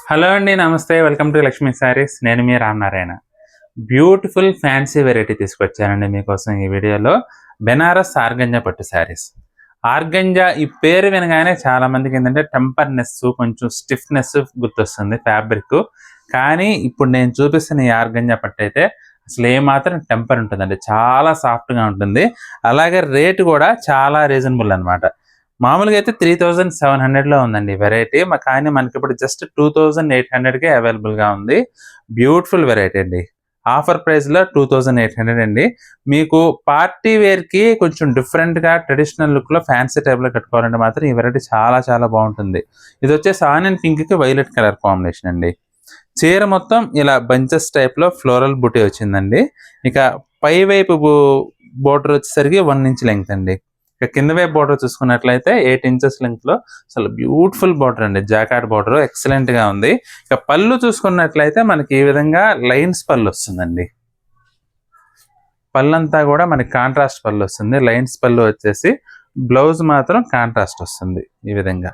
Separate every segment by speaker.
Speaker 1: Hello అండి, నమస్తే. Welcome to Lakshmi saris. నేను మీ రామనారాయణ. బ్యూటిఫుల్ ఫ్యాన్సీ వెరైటీ తీసుకొచ్చానండి మీకోసం ఈ వీడియోలో. బెనారస్ ఆర్గంజా పట్టు శారీస్. ఆర్గంజా ఈ పేరు వినగానే చాలా మందికి ఏంటంటే టెంపర్నెస్, కొంచెం స్టిఫ్నెస్ గుర్తొస్తుంది ఫ్యాబ్రిక్. కానీ ఇప్పుడు నేను చూపిస్తున్న ఈ ఆర్గంజా పట్టు అయితే అసలు ఏమాత్రం టెంపర్ ఉంటుందండి. చాలా సాఫ్ట్గా ఉంటుంది. అలాగే రేటు కూడా చాలా రీజనబుల్ అనమాట. మామూలుగా అయితే 3700లో ఉందండి వెరైటీ. కానీ మనకి ఇప్పుడు జస్ట్ 2800కే అవైలబుల్గా ఉంది. బ్యూటిఫుల్ వెరైటీ అండి. ఆఫర్ ప్రైస్లో 2800 అండి. మీకు పార్టీ వేర్కి కొంచెం డిఫరెంట్గా ట్రెడిషనల్ లుక్లో ఫ్యాన్సీ టైప్లో కట్టుకోవాలంటే మాత్రం ఈ వెరైటీ చాలా చాలా బాగుంటుంది. ఇది వచ్చేసి ఆనియన్ పింక్కి వైలెట్ కలర్ కాంబినేషన్ అండి. చీర మొత్తం ఇలా బంచెస్ టైప్లో ఫ్లోరల్ బుటీ వచ్చిందండి. ఇక పై వైపు బోర్డర్ వచ్చేసరికి 1 ఇంచ్ లెంగ్త్ అండి. ఇక కింద వైపు బోర్డర్ చూసుకున్నట్లయితే 8 ఇంచెస్ లెంగ్త్లో అసలు బ్యూటిఫుల్ బోర్డర్ అండి. జాకార్డ్ బోర్డర్ ఎక్సలెంట్గా ఉంది. ఇక పళ్ళు చూసుకున్నట్లయితే మనకి ఈ విధంగా లైన్స్ పళ్ళు వస్తుందండి. పళ్ళంతా కూడా మనకి కాంట్రాస్ట్ పళ్ళు వస్తుంది. లైన్స్ పళ్ళు వచ్చేసి బ్లౌజ్ మాత్రం కాంట్రాస్ట్ వస్తుంది. ఈ విధంగా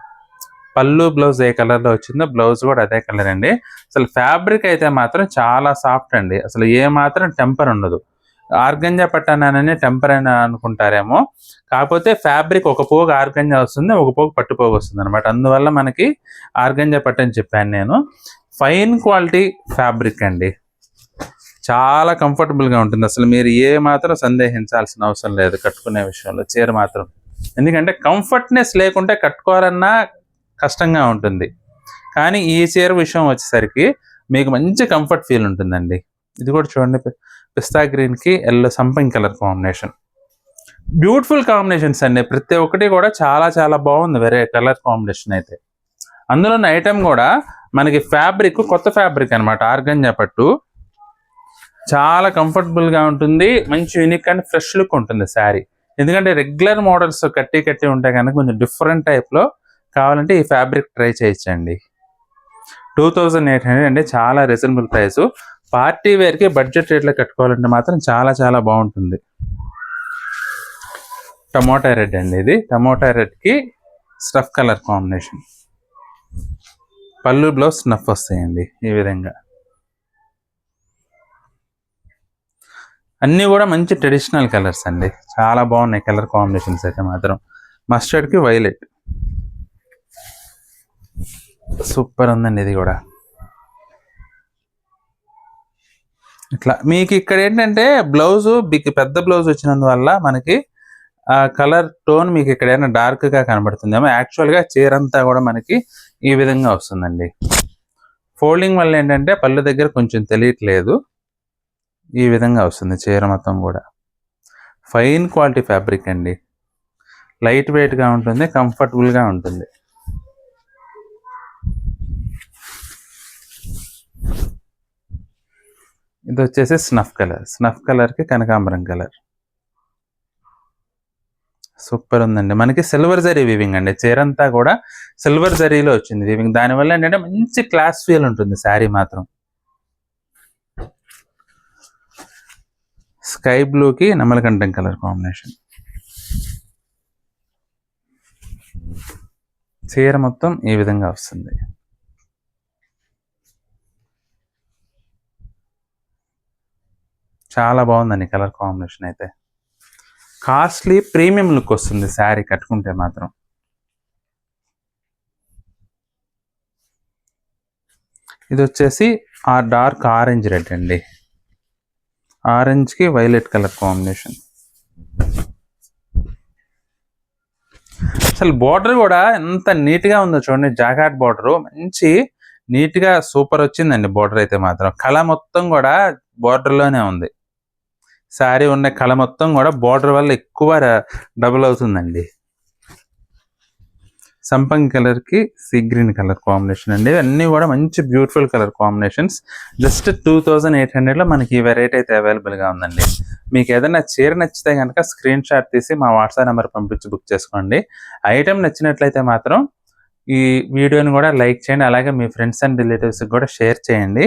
Speaker 1: పళ్ళు బ్లౌజ్ ఏ కలర్లో వచ్చిందో బ్లౌజ్ కూడా అదే కలర్ అండి. అసలు ఫ్యాబ్రిక్ అయితే మాత్రం చాలా సాఫ్ట్ అండి. అసలు ఏ మాత్రం టెంపర్ ఉండదు. ఆర్గంజా పట్టనని టెంపర్ అని అనుకుంటారేమో, కాకపోతే ఫ్యాబ్రిక్ ఒక పోగు ఆర్గంజా వస్తుంది, ఒక పోగు పట్టు పోగు వస్తుంది అనమాట. అందువల్ల మనకి ఆర్గంజా పట్టు అని చెప్పాను నేను. ఫైన్ క్వాలిటీ ఫ్యాబ్రిక్ అండి. చాలా కంఫర్టబుల్గా ఉంటుంది. అసలు మీరు ఏ మాత్రం సందేహించాల్సిన అవసరం లేదు కట్టుకునే విషయంలో చీర మాత్రం. ఎందుకంటే కంఫర్ట్నెస్ లేకుంటే కట్టుకోవాలన్నా కష్టంగా ఉంటుంది. కానీ ఈ చీర విషయం వచ్చేసరికి మీకు మంచి కంఫర్ట్ ఫీల్ ఉంటుందండి. ఇది కూడా చూడండి, పిస్తా గ్రీన్కి ఎల్లో సంపింగ్ కలర్ కాంబినేషన్. బ్యూటిఫుల్ కాంబినేషన్స్ అండి. ప్రతి ఒక్కటి కూడా చాలా చాలా బాగుంది. వేరే కలర్ కాంబినేషన్ అయితే అందులో ఐటమ్ కూడా మనకి ఫ్యాబ్రిక్ కొత్త ఫ్యాబ్రిక్ అనమాట. ఆర్గంజా పట్టు చాలా కంఫర్టబుల్గా ఉంటుంది. మంచి యూనిక్ అండ్ ఫ్రెష్ లుక్ ఉంటుంది శారీ. ఎందుకంటే రెగ్యులర్ మోడల్స్ కట్టి ఉంటే కనుక కొంచెం డిఫరెంట్ టైప్లో కావాలంటే ఈ ఫ్యాబ్రిక్ ట్రై చేయొచ్చండి. 2800 అండి. చాలా రీజనబుల్ ప్రైస్. పార్టీ వేర్కి బడ్జెట్ రేట్లో కట్టుకోవాలంటే మాత్రం చాలా చాలా బాగుంటుంది. టమోటా రెడ్ అండి. ఇది టమోటా రెడ్కి స్నఫ్ కలర్ కాంబినేషన్. పళ్ళు బ్లౌజ్ స్నఫ్ వస్తాయండి ఈ విధంగా. అన్నీ కూడా మంచి ట్రెడిషనల్ కలర్స్ అండి. చాలా బాగున్నాయి కలర్ కాంబినేషన్స్ అయితే మాత్రం. మస్టర్డ్కి వైలెట్ సూపర్ ఉందండి. ఇది కూడా ఇట్లా మీకు ఇక్కడ ఏంటంటే బ్లౌజు పెద్ద బ్లౌజ్ వచ్చినందువల్ల మనకి ఆ కలర్ టోన్ మీకు ఇక్కడ ఏమైనా డార్క్గా కనబడుతుందేమో. యాక్చువల్గా చీర అంతా కూడా మనకి ఈ విధంగా వస్తుందండి. ఫోల్డింగ్ వల్ల ఏంటంటే పళ్ళు దగ్గర కొంచెం తెలియట్లేదు. ఈ విధంగా వస్తుంది చీర మొత్తం కూడా. ఫైన్ క్వాలిటీ ఫ్యాబ్రిక్ అండి. లైట్ వెయిట్గా ఉంటుంది, కంఫర్టబుల్గా ఉంటుంది. ఇది వచ్చేసి స్నఫ్ కలర్కి కనకాంబరం కలర్. సూపర్ ఉందండి. మనకి సిల్వర్ జరీ వీవింగ్ అండి. చీర అంతా కూడా సిల్వర్ జరీలో వచ్చింది వీవింగ్. దానివల్ల ఏంటంటే మంచి క్లాస్ ఫీల్ ఉంటుంది శారీ మాత్రం. స్కై బ్లూకి నెమలకంఠం కలర్ కాంబినేషన్. చీర మొత్తం ఈ విధంగా వస్తుంది. చాలా బాగుందండి కలర్ కాంబినేషన్ అయితే. కాస్ట్లీ ప్రీమియం లుక్ వస్తుంది శారీ కట్టుకుంటే మాత్రం. ఇది వచ్చేసి ఆ డార్క్ ఆరెంజ్ రెడ్ అండి. ఆరెంజ్కి వైలెట్ కలర్ కాంబినేషన్. అసలు బోర్డర్ కూడా ఎంత నీట్గా ఉందో చూడండి. జాకార్డ్ బోర్డర్ మంచి నీట్గా సూపర్ వచ్చిందండి. బోర్డర్ అయితే మాత్రం కళ మొత్తం కూడా బోర్డర్లోనే ఉంది. శారీ ఉన్న కళ మొత్తం కూడా బోర్డర్ వల్ల ఎక్కువ డబుల్ అవుతుందండి. సంపంగి కలర్కి సీ గ్రీన్ కలర్ కాంబినేషన్ అండి. అన్నీ కూడా మంచి బ్యూటిఫుల్ కలర్ కాంబినేషన్స్. జస్ట్ 2800లో మనకి ఈ వెరైటీ అయితే అవైలబుల్గా ఉందండి. మీకు ఏదైనా చీర నచ్చితే కనుక స్క్రీన్ షాట్ తీసి మా వాట్సాప్ నెంబర్ పంపించి బుక్ చేసుకోండి. ఐటెం నచ్చినట్లయితే మాత్రం ఈ వీడియోని కూడా లైక్ చేయండి. అలాగే మీ ఫ్రెండ్స్ అండ్ రిలేటివ్స్కి కూడా షేర్ చేయండి.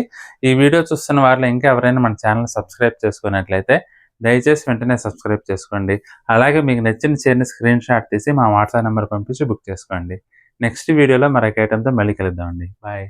Speaker 1: ఈ వీడియో చూస్తున్న వాళ్ళు ఇంకా ఎవరైనా మన ఛానల్ సబ్స్క్రైబ్ చేసుకున్నట్లయితే దయచేసి వెంటనే సబ్స్క్రైబ్ చేసుకోండి. అలాగే మీకు నచ్చిన చీరని స్క్రీన్ షాట్ తీసి మా వాట్సాప్ నెంబర్ పంపించి బుక్ చేసుకోండి. నెక్స్ట్ వీడియోలో మరొక ఐటెంతో మళ్ళీ కలుద్దామండి. బాయ్.